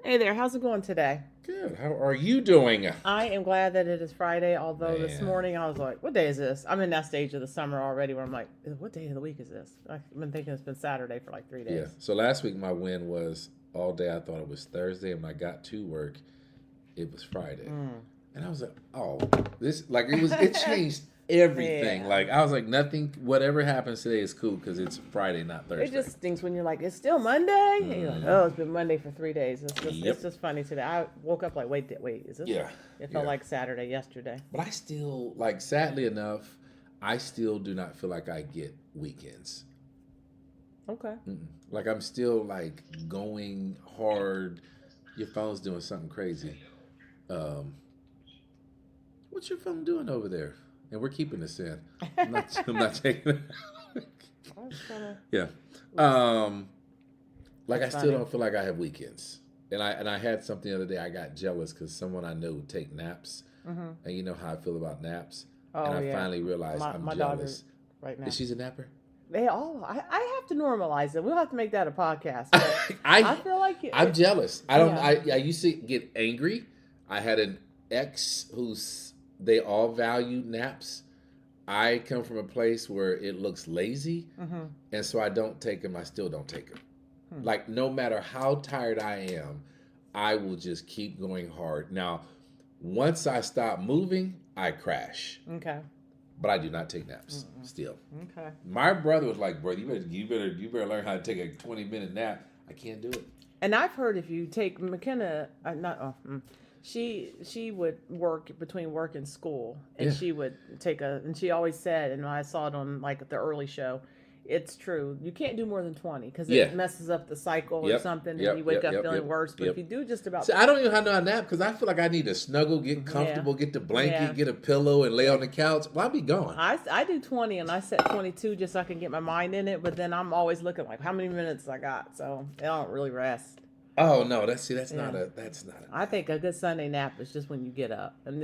Hey there, how's it going today? Good. How are you doing? I am glad that it is Friday, although this Man. morning I was like, what day is this? I'm in that stage of the summer already where I'm like, what day of the week is this? I've been thinking it's been Saturday for like three Yeah. days. So last week my win was all day I thought it was Thursday, and when I got to work, it was Friday. Mm. And I was like, oh, this like it changed everything. Yeah. Like I was like, nothing whatever happens today is cool because it's Friday, not It Thursday. just stinks when you're like, it's still Monday? And you're like, Mm. oh, it's been Monday for 3 days. It's Yep. just funny today. I woke up like, wait, is this? Yeah. It felt Yeah. like Saturday yesterday. But I still like sadly enough, I still do not feel like I get weekends. Okay. Mm-mm. Like I'm still like going hard. Your phone's doing something crazy. Um, what's your phone doing over there? And we're keeping this in. I'm not. I'm not taking it. I was gonna, Yeah. oops, Um, like that's I still funny. don't feel like I have weekends. And I had something the other day. I got jealous because someone I know would take naps, Hmm. and you know how I feel about naps. And Oh, I yeah. finally realized My, I'm my daughter jealous. right Is now. she's a napper? They all. I have to normalize it. We'll have to make that a podcast. But I I feel like I'm jealous. I don't. yeah. I used to get angry. I had an ex who's they all value naps. I come from a place where it looks lazy, Mm-hmm. and so I don't take them. I still don't take them. Hmm. Like no matter how tired I am, I will just keep going hard. Now, once I stop moving, I crash. Okay. But I do not take naps Mm-mm. still. Okay. My brother was like, "Brother, you better learn how to take a 20-minute nap." I can't do it. And I've heard if you take McKenna, not she would work between work and school, and Yeah. she would take and she always said, and I saw it on like the early show, it's true. You can't do more than 20 because Yeah. it messes up the cycle or Yep. something, and you Yep. wake Yep. up Yep. feeling Yep. worse. But if Yep. you do just about, So I don't even have no nap because I feel like I need to snuggle, get yeah, comfortable, get the yeah. blanket, get a pillow, and lay on the couch. Well, I'll be gone. I do 20 and I set 22 just so I can get my mind in it, but then I'm always looking like how many minutes I got, so I don't really rest. Oh no, that's Yeah, not a I nap. think a good Sunday nap is just when you get up, and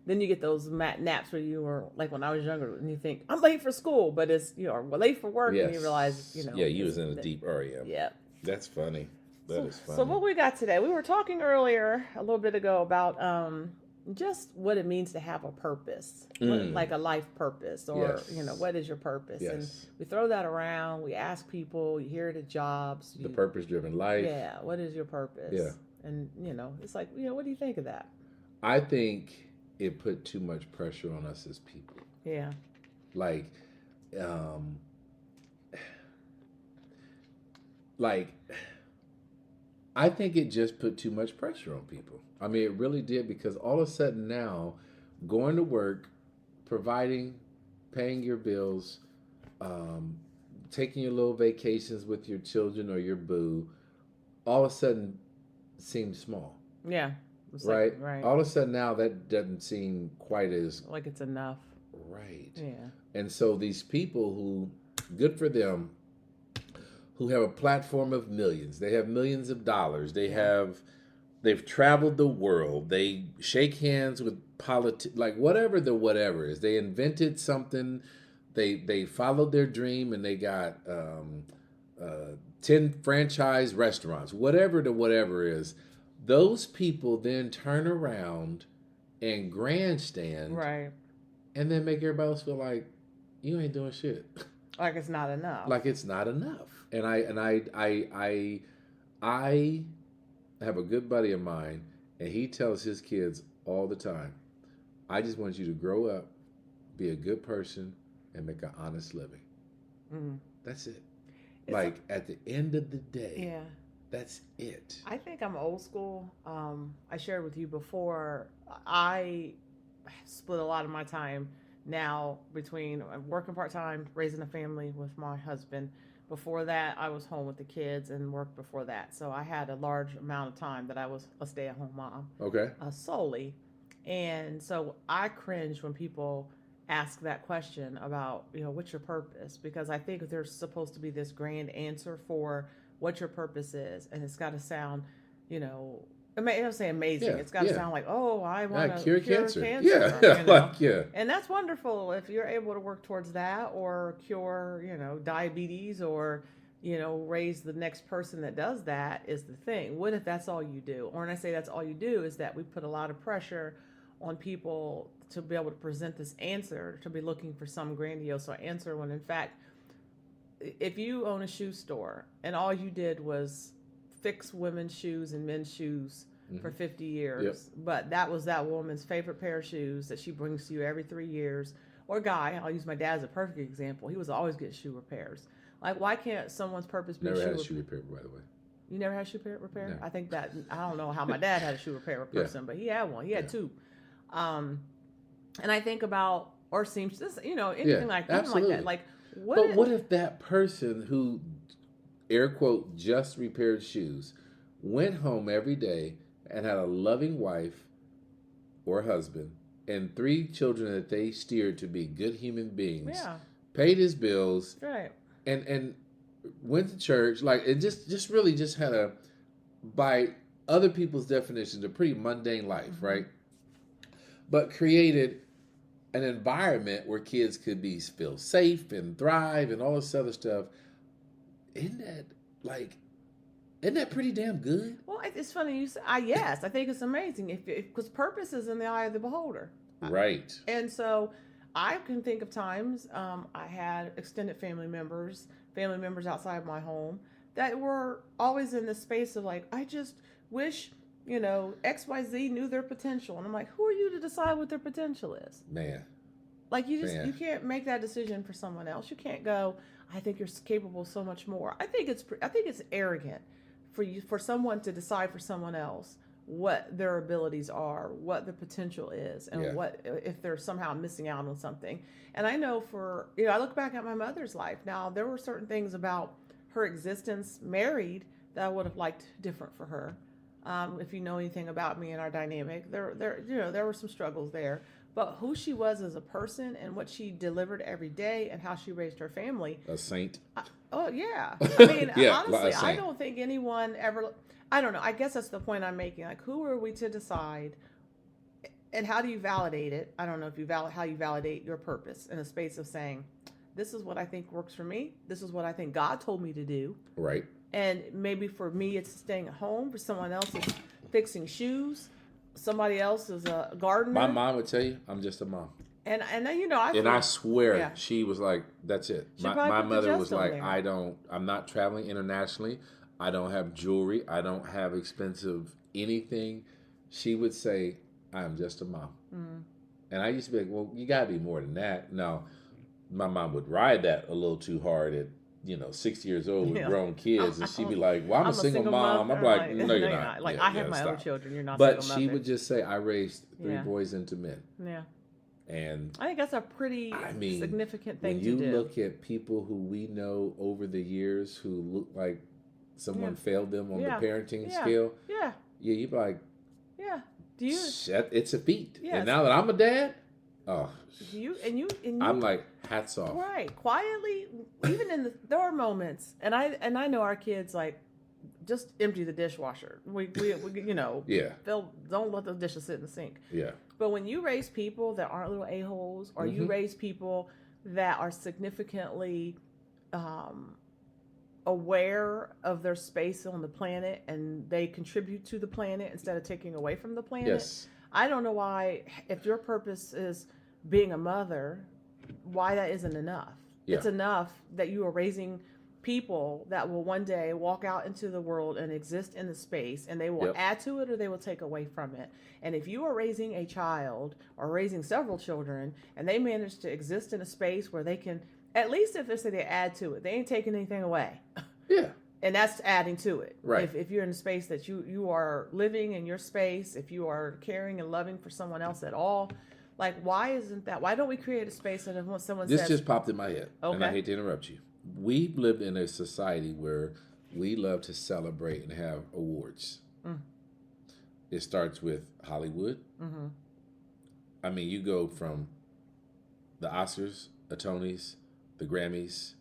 then you get those naps where you were like when I was younger, and you think I'm late for school, but it's we're late for work, and you realize Yes. Yeah, you it's was in a deep REM. yeah. That's funny. That is So funny. what we got today? We were talking earlier a little bit ago about just what it means to have a purpose, what Mm. like a life purpose, or Yes. what is your purpose? And Yes. we throw that around. We ask people. You hear it at jobs. The You purpose-driven life. yeah. What is your Yeah. purpose? And it's like what do you think of that? I think it put too much pressure on us as people. Yeah. Like, um, like I think it just put too much pressure on people. I mean, it really did because all of a sudden now, going to work, providing, paying your bills, um, taking your little vacations with your children or your boo, all of a sudden seems small, Yeah. It's like right? right. All of a sudden now that doesn't seem quite as Like it's enough. right. Yeah. And so these people who, good for them, who have a platform of millions. They have millions of dollars. Yeah. They've traveled the world. They shake hands with like whatever the whatever is. They invented something. They followed their dream and they got 10 franchise restaurants. Whatever the whatever is. Those people then turn around and grandstand Right. and then make everybody else feel like you ain't doing shit. Like it's not enough. Like it's not enough. And I have a good buddy of mine, and he tells his kids all the time, "I just want you to grow up, be a good person, and make an honest living." Mm. That's it. It's Like at the end of the day, yeah. that's it. I think I'm old school. I shared with you before. I split a lot of my time now between working part time, raising a family with my husband. Before that, I was home with the kids and worked before that. So I had a large amount of time that I was a stay at home mom Okay. solely. And so I cringe when people ask that question about, what's your purpose? Because I think there's supposed to be this grand answer for what your purpose is. And it's got to sound, you know, I don't say amazing. Yeah. It's got to Yeah. sound like, oh, I Yeah. want to Cure cure cancer. cancer, Yeah. Like yeah. And that's wonderful if you're able to work towards that or cure, diabetes or, raise the next person that does that is the thing. What if that's all you do? Or when I say that's all you do, is that we put a lot of pressure on people to be able to present this answer, to be looking for some grandiose answer, when in fact, if you own a shoe store and all you did was fix women's shoes and men's shoes for 50 years, Yep. but that was that woman's favorite pair of shoes that she brings to you every 3 years, or guy, I'll use my dad as a perfect example. He was always getting shoe repairs. Like, why can't someone's purpose be Never had a shoe shoe repair, by the way. You never had a shoe repair? No. I think that, I don't know how my dad had a shoe repair person, but he had one. He had two. And I think about, or seamstress, anything like that. absolutely. Like, what if that person who, air quote, just repaired shoes, went home every day and had a loving wife or husband and 3 children that they steered to be good human beings, paid his bills, right, and went to church, like, it just really just had a, by other people's definitions, a pretty mundane life, right? But created an environment where kids could feel safe and thrive and all this other stuff. Isn't that pretty damn good? Well, it's funny you say. Yes, I think it's amazing because purpose is in the eye of the beholder. Right. And so I can think of times I had extended family members outside my home that were always in this space of like, I just wish, XYZ knew their potential. And I'm like, who are you to decide what their potential is? Man. Like, you can't make that decision for someone else. You can't go, I think you're capable of so much more. I think it's arrogant for someone to decide for someone else what their abilities are, what the potential is, and what if they're somehow missing out on something. And I know I look back at my mother's life. Now, there were certain things about her existence married that I would have liked different for her. If you know anything about me and our dynamic, there were some struggles there. But who she was as a person and what she delivered every day and how she raised her family. A saint. Oh, yeah. I mean, honestly, a I saint. don't think anyone ever, I don't know. I guess that's the point I'm making. Like, who are we to decide and how do you validate it? I don't know how you validate your purpose in a space of saying, this is what I think works for me. This is what I think God told me to do. Right. And maybe for me, it's staying at home. For someone else, it's fixing shoes. Somebody else is a gardener. My mom would tell you, I'm just a mom. And I swear she was like, that's it. My mother was like, I'm not traveling internationally. I don't have jewelry. I don't have expensive anything. She would say, I am just a mom. Mm. And I used to be like, well, you gotta be more than that. No, my mom would ride that a little too hard at 6 years old with grown kids, and she'd be like, well, I'm a single mom. I'm like, no, you're not. Like, I have my own children. You're not. But she would just say, I raised 3 boys into men. Yeah. And I think that's a pretty significant thing to do. When you look at people who we know over the years who look like someone failed them on the parenting scale, you'd be like, do you? It's a feat. Yes. And now that I'm a dad, I'm like, hats off. Right, quietly, even there are moments, and I know our kids like just empty the dishwasher. We don't let the dishes sit in the sink. Yeah. But when you raise people that aren't little a-holes, or you raise people that are significantly aware of their space on the planet and they contribute to the planet instead of taking away from the planet. Yes. I don't know why, if your purpose is being a mother, why that isn't enough. Yeah. It's enough that you are raising people that will one day walk out into the world and exist in the space, and they will add to it or they will take away from it. And if you are raising a child or raising several children and they manage to exist in a space where they can, at least if they add to it, they ain't taking anything away. Yeah. And that's adding to it. Right. If you're in a space that you are living in your space, if you are caring and loving for someone else at all, like, why don't we create a space that if someone says... This just popped in my head, okay. And I hate to interrupt you. We've lived in a society where we love to celebrate and have awards. Mm. It starts with Hollywood. Mm-hmm. I mean, you go from the Oscars, the Tonys, the Grammys,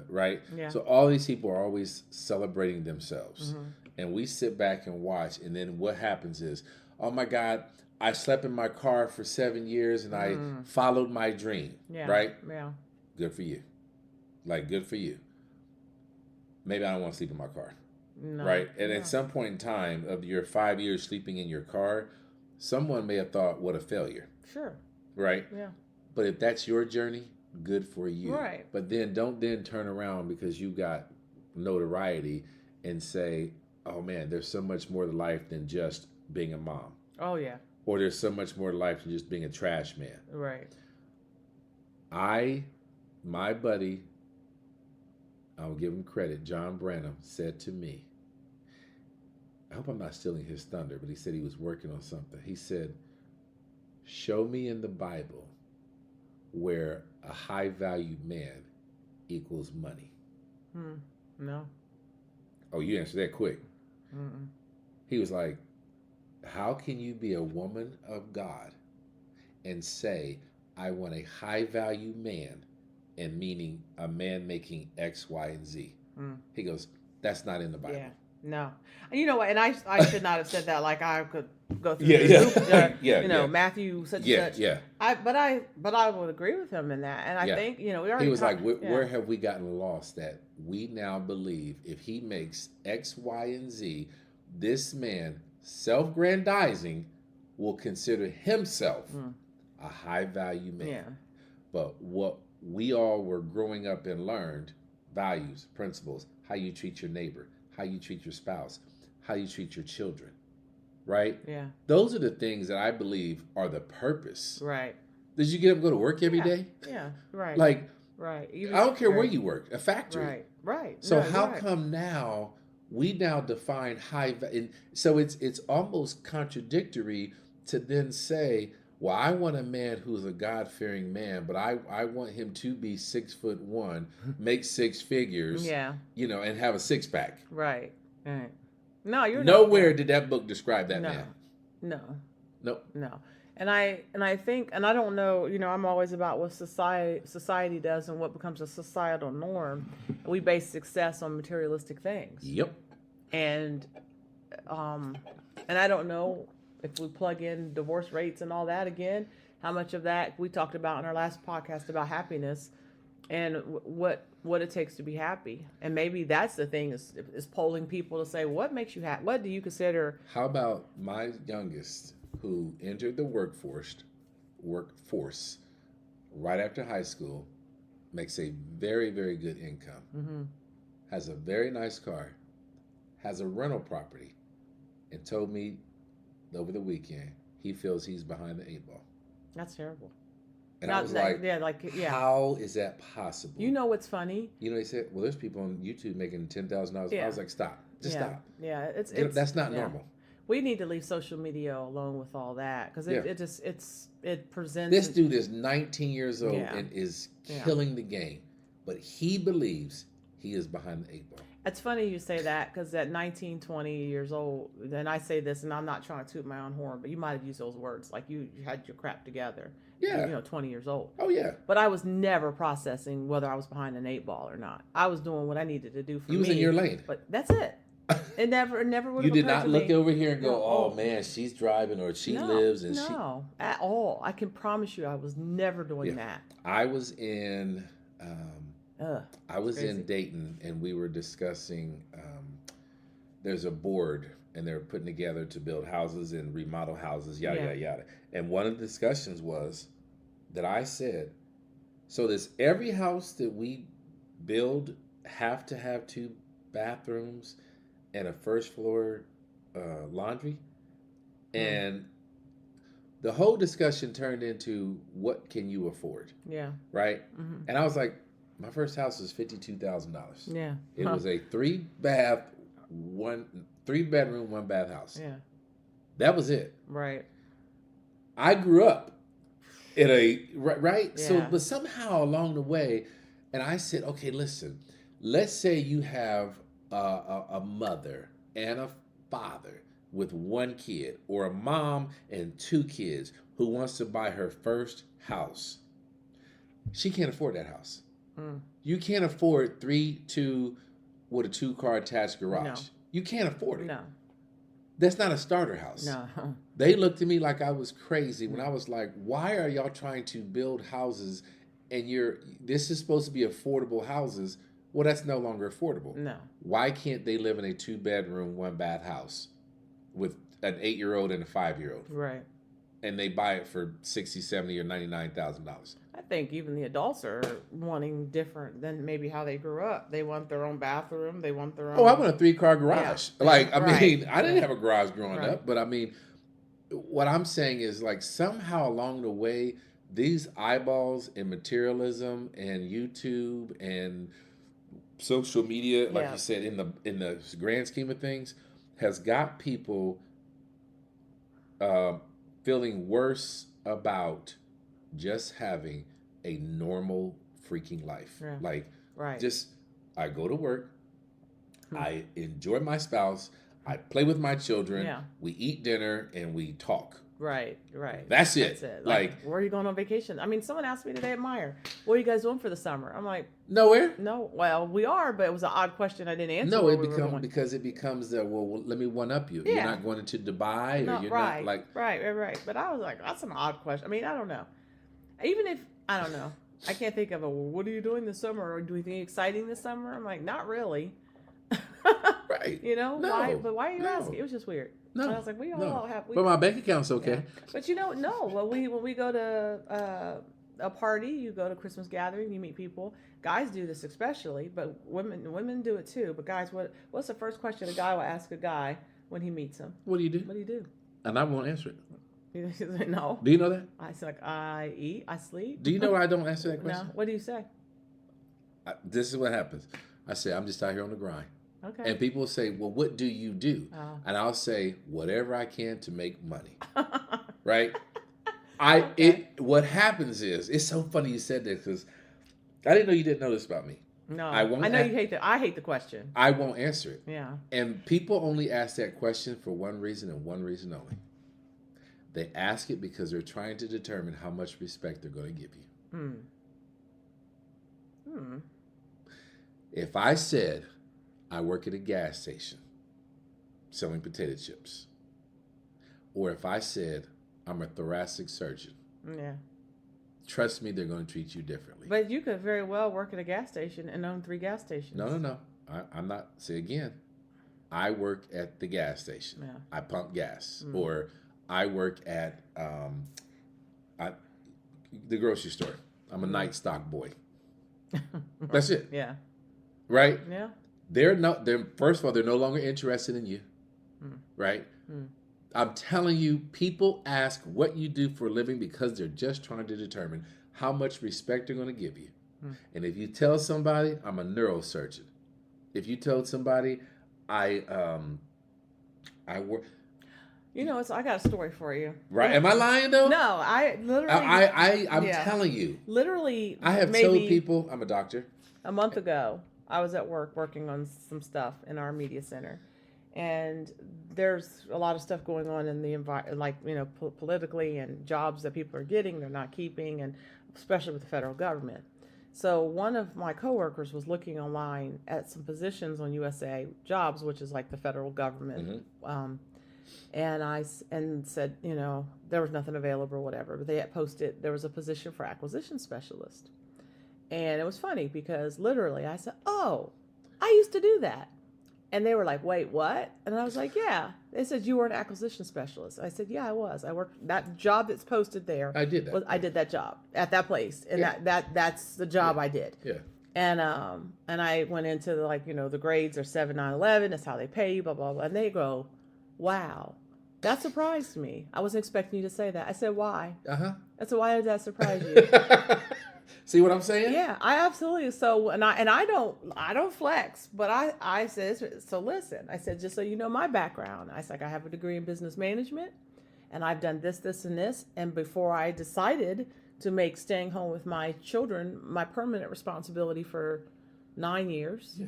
right? Yeah. So all these people are always celebrating themselves. Mm-hmm. And we sit back and watch, and then what happens is, oh my God, I slept in my car for 7 years and I followed my dream, right? Yeah. Good for you. Like, good for you. maybe I don't want to sleep in my car. No. Right. And No. at some point in time of your 5 years sleeping in your car, someone may have thought, what a failure. Sure. Right. Yeah. But if that's your journey, good for you. Right. But then don't then turn around because you got notoriety and say, oh man, there's so much more to life than just being a mom. Oh yeah. Or there's so much more to life than just being a trash man. Right. My buddy, I'll give him credit, John Branham, said to me, I hope I'm not stealing his thunder, but he said he was working on something. He said, show me in the Bible where a high value man equals money. No. Oh, you answered that quick. Mm-mm. He was like, how can you be a woman of God and say, I want a high value man, and meaning a man making X, Y, and Z? He goes, that's not in the Bible. Yeah. No. And you know what? And I should not have said that. Like I could go through Matthew such and such. Yeah. But I would agree with him in that. And I think, we already he was like, where have we gotten lost that we now believe if he makes X, Y, and Z, this man self-grandizing will consider himself a high value man. Yeah. But what we all were growing up and learned, values, principles, how you treat your neighbor, how you treat your spouse, how you treat your children, right? Yeah. Those are the things that I believe are the purpose. Right. Did you get up and go to work every day? Yeah. Right. Like, right. I don't care where you work, a factory. Right. Right. So how come now we now define and so it's almost contradictory to then say, well, I want a man who's a God-fearing man, but I want him to be 6'1", make six figures, and have a six-pack. Right. Right. No, you're nowhere did that book describe that man. No. Nope. No. And I think, and I don't know, I'm always about what society does and what becomes a societal norm. We base success on materialistic things. Yep. And I don't know if we plug in divorce rates and all that again, how much of that we talked about in our last podcast about happiness and what it takes to be happy. And maybe that's the thing is polling people to say, what makes you happy? What do you consider? How about my youngest who entered the workforce right after high school, makes a very, very good income, has a very nice car, has a rental property, and told me over the weekend he feels he's behind the 8 ball. That's terrible. And I was like, how is that possible? You know what's funny? He said, well, there's people on YouTube making $10,000. I was like, stop. Just stop. Yeah, that's not normal. We need to leave social media alone with all that because it presents. This dude is 19 years old and is killing the game, but he believes he is behind the 8 ball. It's funny you say that because at 19, 20 years old, and I say this, and I'm not trying to toot my own horn, but you might have used those words like you had your crap together. Yeah. 20 years old. Oh, yeah. But I was never processing whether I was behind an 8 ball or not. I was doing what I needed to do for me. You was in your lane. But that's it. It never would have occurred to me. You did not look over here and go, oh man, she's driving or she lives and No, at all. I can promise you I was never doing that. I was in Dayton and we were discussing there's a board and they're putting together to build houses and remodel houses, yada, yada, yada. And one of the discussions was that I said, so does every house that we build have to have 2 bathrooms and a first floor laundry? And the whole discussion turned into what can you afford? Yeah. Right? And I was like, my first house was $52,000. Yeah. It was a 3-bedroom, 1-bath house. Yeah. That was it. Right. I grew up in right? Yeah. So, but somehow along the way, and I said, okay, listen, let's say you have a mother and a father with 1 kid, or a mom and 2 kids who wants to buy her first house. She can't afford that house. You can't afford 3-2 with a 2-car attached garage. No. You can't afford it. No. That's not a starter house. No. They looked at me like I was crazy when I was like, why are y'all trying to build houses and this is supposed to be affordable houses, Well, that's no longer affordable. No. Why can't they live in a 2-bedroom, 1-bath house with an 8-year-old and a 5-year-old, Right. and they buy it for $60, $70, or $99,000? I think even the adults are wanting different than maybe how they grew up. They want their own bathroom. They want their own. Oh, I want a 3-car garage. Yeah. Like, I Right. mean, I didn't have a garage growing Right. up, but I mean, what I'm saying is like somehow along the way, these eyeballs and materialism and YouTube and social media, like Yeah. you said, in the grand scheme of things, has got people feeling worse about just having a normal freaking life. Yeah. Like, Right. just I go to work, Hmm. I enjoy my spouse, I play with my children, Yeah. we eat dinner, and we talk. Right. Right. That's it. That's it. Like, where are you going on vacation? I mean, someone asked me today at Meyer, what are you guys doing for the summer? I'm like, nowhere. no. Well, we are, but it was an odd question. I didn't answer. No, where it we were becomes going. because it becomes well, let me one up you. You're Yeah. not going into Dubai, or No, you're right, not like right. But I was like, that's an odd question. I mean, I don't know. Even if I don't know, I can't think of a. Well, what are you doing this summer? Or do you think exciting this summer? I'm like, not really. right. You know No, why? But why are you no. asking? It was just weird. No, And I was like, we all no. have. We, But my bank account's okay. yeah. But no. When we go to a party, you go to Christmas gathering, you meet people. Guys do this especially, but women do it too. But guys, what's the first question a guy will ask a guy when he meets him? What do you do? What do you do? And I won't answer it. He's like, no. Do you know that? I said, like, I eat, I sleep. Do you know why I don't answer that No. question? What do you say? This is what happens. I say I'm just out here on the grind. Okay. And people say, well, what do you do? Oh. And I'll say, whatever I can to make money. Right? Okay. What happens is, it's so funny you said this because I didn't know you didn't know this about me. No. I won't know ask- you hate the. I hate the question. I won't answer it. Yeah. And people only ask that question for one reason and one reason only. They ask it because they're trying to determine how much respect they're going to give you. If I said I work at a gas station selling potato chips, or if I said I'm a thoracic surgeon, Yeah. trust me, they're going to treat you differently. But you could very well work at a gas station and own 3 gas stations. No. I'm not. Say again. I work at the gas station. Yeah. I pump gas, or I work at the grocery store. I'm a night stock boy. That's it, Yeah. right? Yeah. They're first of all, they're no longer interested in you, right? I'm telling you, people ask what you do for a living because they're just trying to determine how much respect they're going to give you. And if you tell somebody I'm a neurosurgeon, if you told somebody I work, You know, I got a story for you. right? Am I lying though? No, I literally. I'm Yeah. telling you. Literally. I have maybe told people I'm a doctor. a month ago, I was at work working on some stuff in our media center, and there's a lot of stuff going on in the environment, like politically, and jobs that people are getting, they're not keeping, and especially with the federal government. So one of my coworkers was looking online at some positions on USA Jobs, which is like the federal government, and said, there was nothing available or whatever, but they had posted there was a position for acquisition specialist. And it was funny because literally I said, oh, I used to do that. And they were like, wait, what? And I was like, yeah. They said, you were an acquisition specialist. I said, yeah, I was. I worked that job that's posted there. I did that. I did that job at that place. And Yeah. that's the job I did. Yeah. And I went into the grades are 7, 9, 11. That's how they pay you, blah, blah, blah. And they go, wow, that surprised me. I wasn't expecting you to say that. I said, why? I said, why did that surprise you? See what I'm saying? Yeah, I absolutely. So, and I don't flex, but I said, so listen, I said, just so you know my background. I said, I have a degree in business management, and I've done this, this, and this. And before I decided to make staying home with my children my permanent responsibility for 9 years,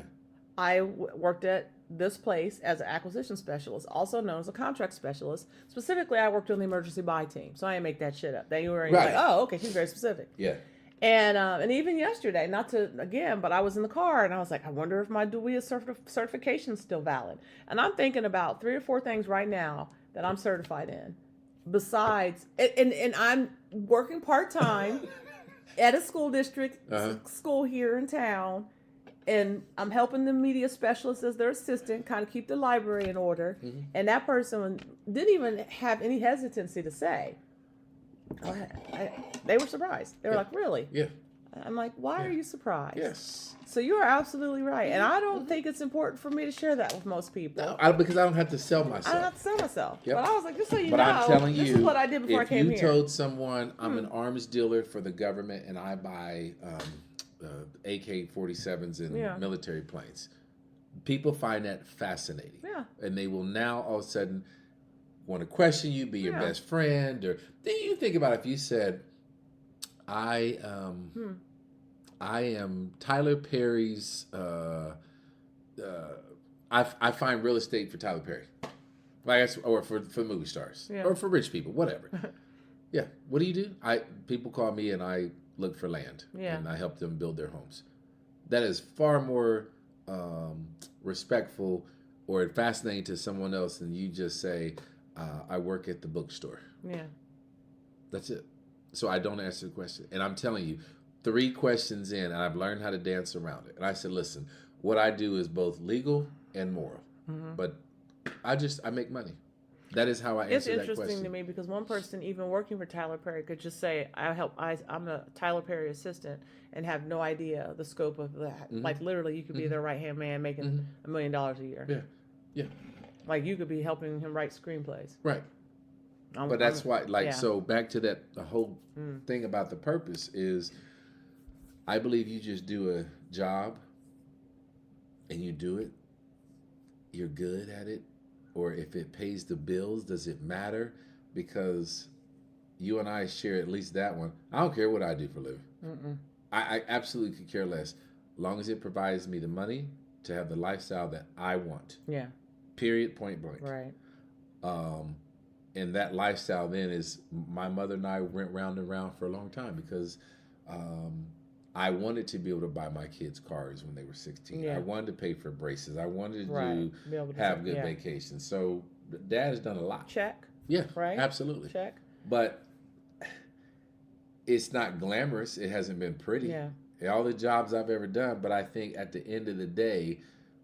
I worked at this place as an acquisition specialist, also known as a contract specialist. Specifically, I worked on the emergency buy team, so I didn't make that shit up. They were like, oh, okay, she's very specific. Yeah. And even yesterday, but I was in the car and I was like, I wonder if my DWIA certification is still valid. And I'm thinking about 3 or 4 things right now that I'm certified in. Besides, and I'm working part-time at a school district school here in town. and I'm helping the media specialist as their assistant, kind of keep the library in order. Mm-hmm. And that person didn't even have any hesitancy to say, they were surprised. They were Yeah. like, really? Yeah. I'm like, why Yeah. are you surprised? Yes. So you are absolutely right. And I don't think it's important for me to share that with most people. No, because I don't have to sell I don't myself. have to sell myself. Yep. But I was like, just so you But know, I'm telling this you, is what I did before I if came you here. told someone I'm an arms dealer for the government and I buy AK-47s and Yeah. military planes, people find that fascinating. Yeah. And they will now all of a sudden want to question you, be your Yeah. best friend, or then you think about if you said, I am Tyler Perry's. I find real estate for Tyler Perry, or for movie stars, Yeah. or for rich people, whatever. Yeah, what do? People call me and I look for land, Yeah. and I help them build their homes. That is far more respectful or fascinating to someone else than you just say, I work at the bookstore. Yeah. That's it. So I don't answer the question. And I'm telling you, 3 questions in, and I've learned how to dance around it. And I said, listen, what I do is both legal and moral. Mm-hmm. But I make money. That is how I It's answer that interesting question. to me because one person, even working for Tyler Perry, could just say, I'm a Tyler Perry assistant and have no idea the scope of that. Mhm. Like, literally, you could be their right-hand man making $1 million a year. Yeah. Yeah. Like, you could be helping him write screenplays. Right. But that's why, so back to that, the whole thing about the purpose is, I believe you just do a job and you do it, you're good at it, or if it pays the bills, does it matter? Because you and I share at least that one. I don't care what I do for a living. Mm-mm. I absolutely could care less, as long as it provides me the money to have the lifestyle that I want. Yeah. Period, point blank. Right. And that lifestyle then is, my mother and I went round and round for a long time because I wanted to be able to buy my kids cars when they were 16. Yeah. I wanted to pay for braces. I wanted Right. Be able to to have say- good yeah. vacations. So Dad has done a lot. Check. Yeah, Right. absolutely. Check. But it's not glamorous. It hasn't been pretty. Yeah. All the jobs I've ever done, but I think at the end of the day,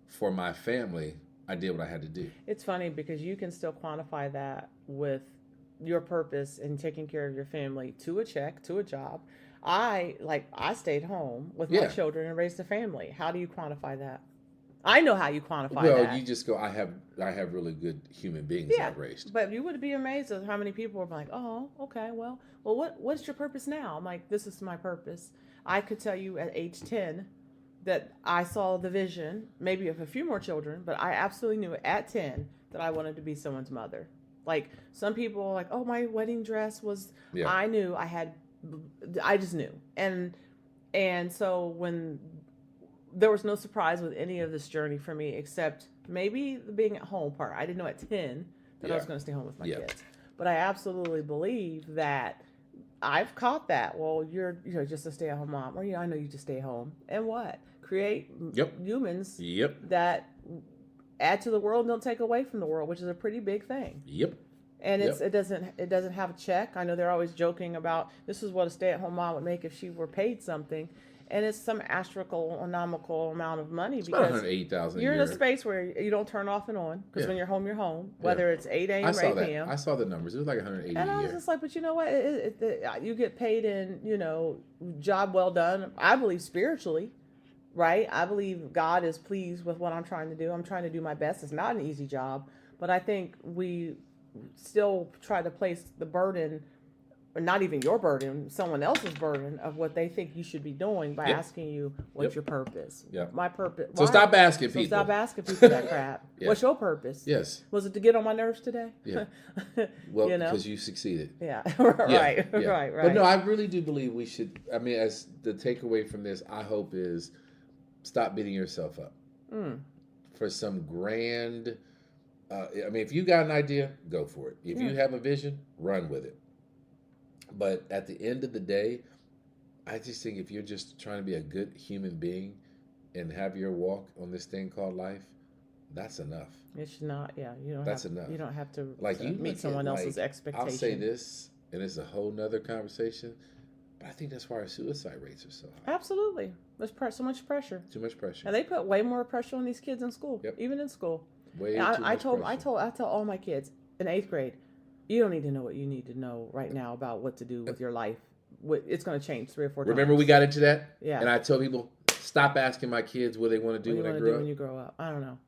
for my family, I did what I had to do. It's funny because you can still quantify that with your purpose in taking care of your family to a check, to a job. I stayed home with my Yeah. children and raised a family. How do you quantify that? I know how you quantify Well, that. you just go, I have really good human beings Yeah, I've raised. but you would be amazed at how many people are like, "Oh, okay, well, what's your purpose now?" I'm like, "This is my purpose." I could tell you at age 10 that I saw the vision, maybe of a few more children, but I absolutely knew at 10 that I wanted to be someone's mother. Like, some people are like, "Oh, my wedding dress was," Yeah. I just knew. And so when there was no surprise with any of this journey for me, except maybe the being at home part. I didn't know at 10 that I was Yeah. going to stay home with my Yeah. kids. But I absolutely believe that I've caught that. Well, you're just a stay-at-home mom, or I know you just stay home, and what? Create Yep. humans Yep. that add to the world and don't take away from the world, which is a pretty big thing. Yep. And Yep. it doesn't have a check. I know they're always joking about this is what a stay-at-home mom would make if she were paid something, and it's some astronomical amount of money It's about because 180,000 a you're in year. a space where you don't turn off and on because Yeah. when you're home, whether it's 8 a.m. I or saw 8 that. p.m. I saw the numbers. It was like 180 And a I was year. just like, but you know what? You get paid in, job well done. I believe spiritually, right? I believe God is pleased with what I'm trying to do. I'm trying to do my best. It's not an easy job, but I think we still try to place the burden, or not even your burden, someone else's burden of what they think you should be doing by Yep. asking you, what's Yep. your purpose? Yep. My purpose. So stop asking So people. stop asking people that crap. Yeah. What's your purpose? Yes. Was it to get on my nerves today? Yeah. Well, You know? because you succeeded. Yeah. Yeah, right. yeah. Right. But no, I really do believe we should. I mean, as the takeaway from this, I hope is stop beating yourself up for some grand. I mean, if you got an idea, go for it. If you have a vision, run with it. But at the end of the day, I just think if you're just trying to be a good human being and have your walk on this thing called life, that's enough. It's not. Yeah. That's enough. You don't have to Like, you look meet at, someone else's like, expectation. I'll say this, and it's a whole nother conversation. But I think that's why our suicide rates are so high. Absolutely. There's so much pressure. Too much pressure. And they put way more pressure on these kids in school, Yep. even in school. Way And too I much tell pressure. all my kids in 8th grade, you don't need to know what you need to know right now about what to do with your life. It's going to change 3 or 4 times. Remember we got into that? Yeah. And I tell people, stop asking my kids what they want to do What when do they you grow want to do when up. you grow up? I don't know.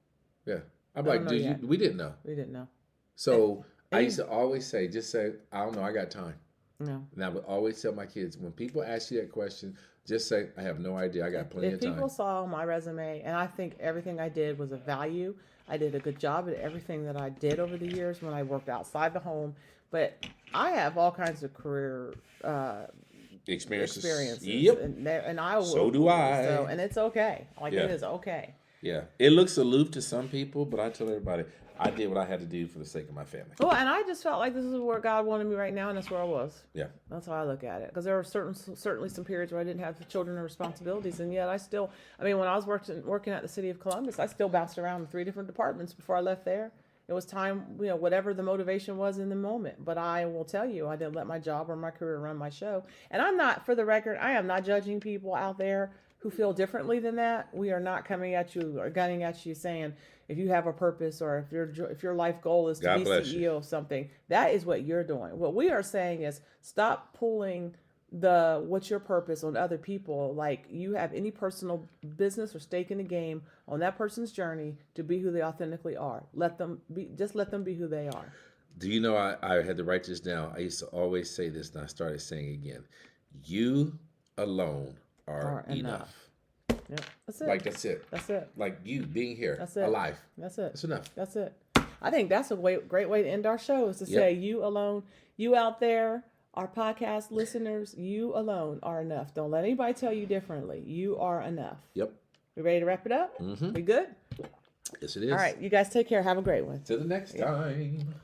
Yeah. I'm I like, don't know dude, yet. we didn't know. We didn't know. So I And- used to always say, just say, I don't know, I got time. No. And I would always tell my kids, when people ask you that question, just say, I have no idea. I got plenty If of time. people saw my resume, and I think everything I did was of value, I did a good job at everything that I did over the years when I worked outside the home. But I have all kinds of career experiences. Yep. And I will. So do I. So, and it's okay. Yeah. It is okay. Yeah. It looks aloof to some people, but I tell everybody, I did what I had to do for the sake of my family. Well, and I just felt like this is where God wanted me right now, and that's where I was. Yeah. That's how I look at it. Because there were certainly some periods where I didn't have children and responsibilities, and yet when I was working at the City of Columbus, I still bounced around in 3 different departments before I left there. It was time, whatever the motivation was in the moment. But I will tell you, I didn't let my job or my career run my show. And I'm not, for the record, I am not judging people out there who feel differently than that. We are not coming at you or gunning at you saying, if you have a purpose or if your life goal is to God be bless CEO you. of something, that is what you're doing. What we are saying is stop pulling what's your purpose on other people. Like you have any personal business or stake in the game on that person's journey to be who they authentically are. Let them be who they are. Do you know, I had to write this down. I used to always say this, and I started saying it again. You alone are enough. Yeah, that's it. Like, that's it. That's it. Like you being here, That's it. alive. That's it. That's enough. That's it. I think that's a great way to end our show is to Yep. say you alone, you out there, our podcast listeners, you alone are enough. Don't let anybody tell you differently. You are enough. Yep. We ready to wrap it up? Mm-hmm. We good? Yes, it is. All right. You guys take care. Have a great one. Till the next time.